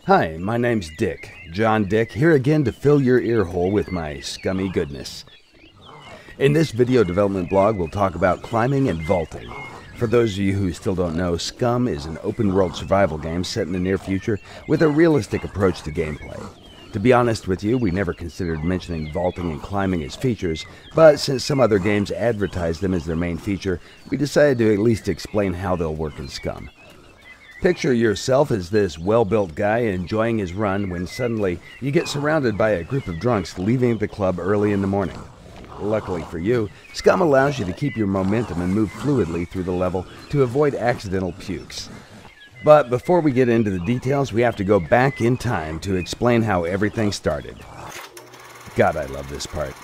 Hi, my name's Dick, John Dick, here again to fill your ear hole with my scummy goodness. In this video development blog, we'll talk about climbing and vaulting. For those of you who still don't know, SCUM is an open-world survival game set in the near future with a realistic approach to gameplay. To be honest with you, we never considered mentioning vaulting and climbing as features, but since some other games advertise them as their main feature, we decided to at least explain how they'll work in SCUM. Picture yourself as this well-built guy enjoying his run when suddenly you get surrounded by a group of drunks leaving the club early in the morning. Luckily for you, SCUM allows you to keep your momentum and move fluidly through the level to avoid accidental pukes. But before we get into the details, we have to go back in time to explain how everything started. God, I love this part.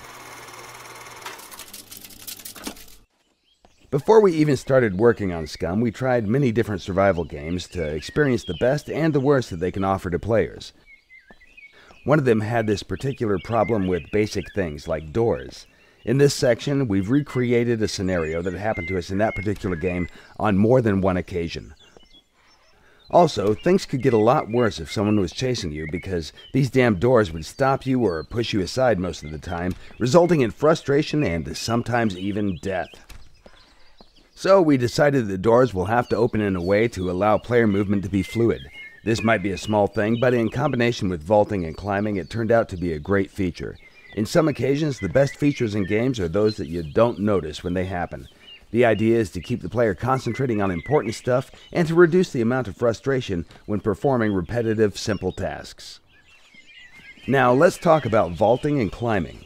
Before we even started working on SCUM, we tried many different survival games to experience the best and the worst that they can offer to players. One of them had this particular problem with basic things like doors. In this section, we've recreated a scenario that happened to us in that particular game on more than one occasion. Also, things could get a lot worse if someone was chasing you because these damn doors would stop you or push you aside most of the time, resulting in frustration and sometimes even death. So we decided the doors will have to open in a way to allow player movement to be fluid. This might be a small thing, but in combination with vaulting and climbing, it turned out to be a great feature. In some occasions, the best features in games are those that you don't notice when they happen. The idea is to keep the player concentrating on important stuff and to reduce the amount of frustration when performing repetitive, simple tasks. Now let's talk about vaulting and climbing.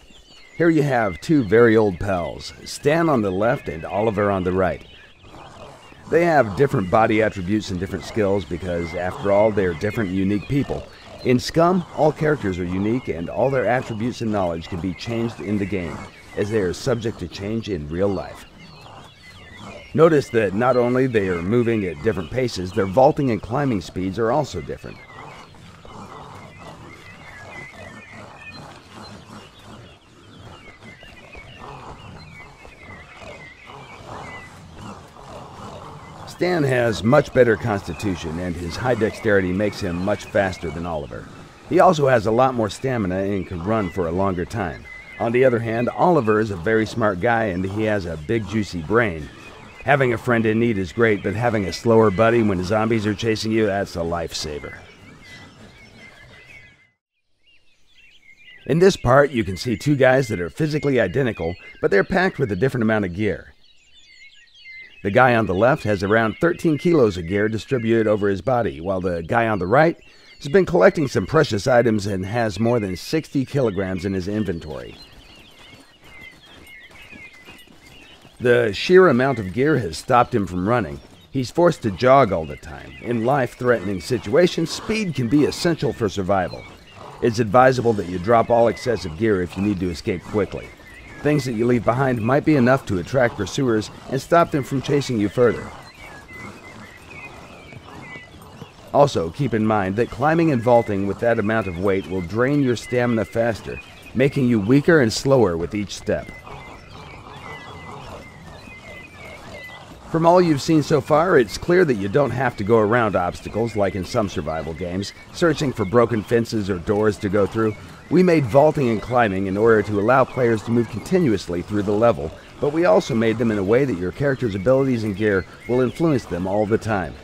Here you have two very old pals, Stan on the left and Oliver on the right. They have different body attributes and different skills because, after all, they're different and unique people. In SCUM, all characters are unique and all their attributes and knowledge can be changed in the game, as they are subject to change in real life. Notice that not only they are moving at different paces, their vaulting and climbing speeds are also different. Stan has much better constitution, and his high dexterity makes him much faster than Oliver. He also has a lot more stamina and can run for a longer time. On the other hand, Oliver is a very smart guy and he has a big juicy brain. Having a friend in need is great, but having a slower buddy when zombies are chasing you, that's a lifesaver. In this part, you can see two guys that are physically identical, but they're packed with a different amount of gear. The guy on the left has around 13 kilos of gear distributed over his body, while the guy on the right has been collecting some precious items and has more than 60 kilograms in his inventory. The sheer amount of gear has stopped him from running. He's forced to jog all the time. In life-threatening situations, speed can be essential for survival. It's advisable that you drop all excessive gear if you need to escape quickly. Things that you leave behind might be enough to attract pursuers and stop them from chasing you further. Also, keep in mind that climbing and vaulting with that amount of weight will drain your stamina faster, making you weaker and slower with each step. From all you've seen so far, it's clear that you don't have to go around obstacles like in some survival games, searching for broken fences or doors to go through. We made vaulting and climbing in order to allow players to move continuously through the level, but we also made them in a way that your character's abilities and gear will influence them all the time.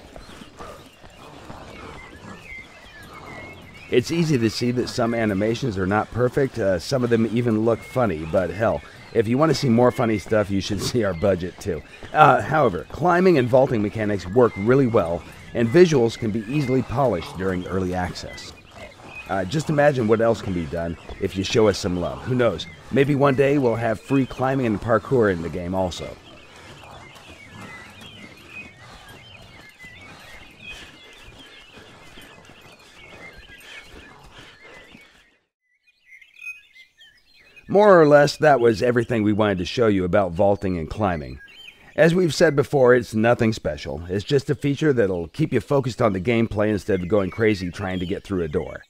It's easy to see that some animations are not perfect, some of them even look funny, but hell, if you want to see more funny stuff, you should see our budget too. However, climbing and vaulting mechanics work really well, and visuals can be easily polished during early access. Just imagine what else can be done if you show us some love. Who knows? Maybe one day we'll have free climbing and parkour in the game also. More or less, that was everything we wanted to show you about vaulting and climbing. As we've said before, it's nothing special. It's just a feature that'll keep you focused on the gameplay instead of going crazy trying to get through a door.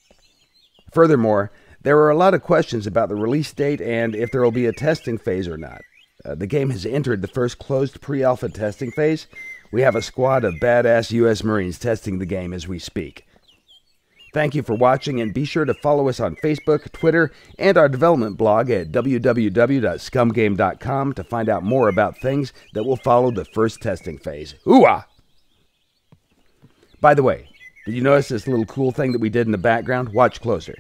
Furthermore, there are a lot of questions about the release date and if there will be a testing phase or not. The game has entered the first closed pre-alpha testing phase. We have a squad of badass U.S. Marines testing the game as we speak. Thank you for watching, and be sure to follow us on Facebook, Twitter, and our development blog at www.scumgame.com to find out more about things that will follow the first testing phase. Hoo-ah! By the way, did you notice this little cool thing that we did in the background? Watch closer.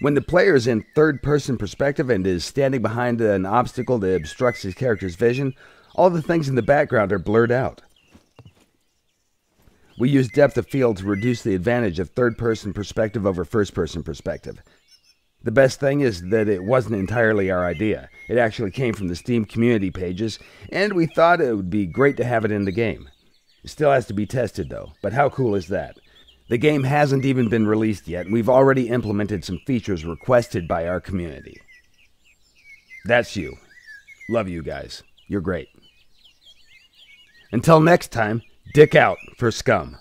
When the player is in third-person perspective and is standing behind an obstacle that obstructs his character's vision, all the things in the background are blurred out. We use depth of field to reduce the advantage of third-person perspective over first-person perspective. The best thing is that it wasn't entirely our idea. It actually came from the Steam community pages, and we thought it would be great to have it in the game. It still has to be tested though, but how cool is that? The game hasn't even been released yet, and we've already implemented some features requested by our community. That's you. Love you guys. You're great. Until next time, dick out for SCUM.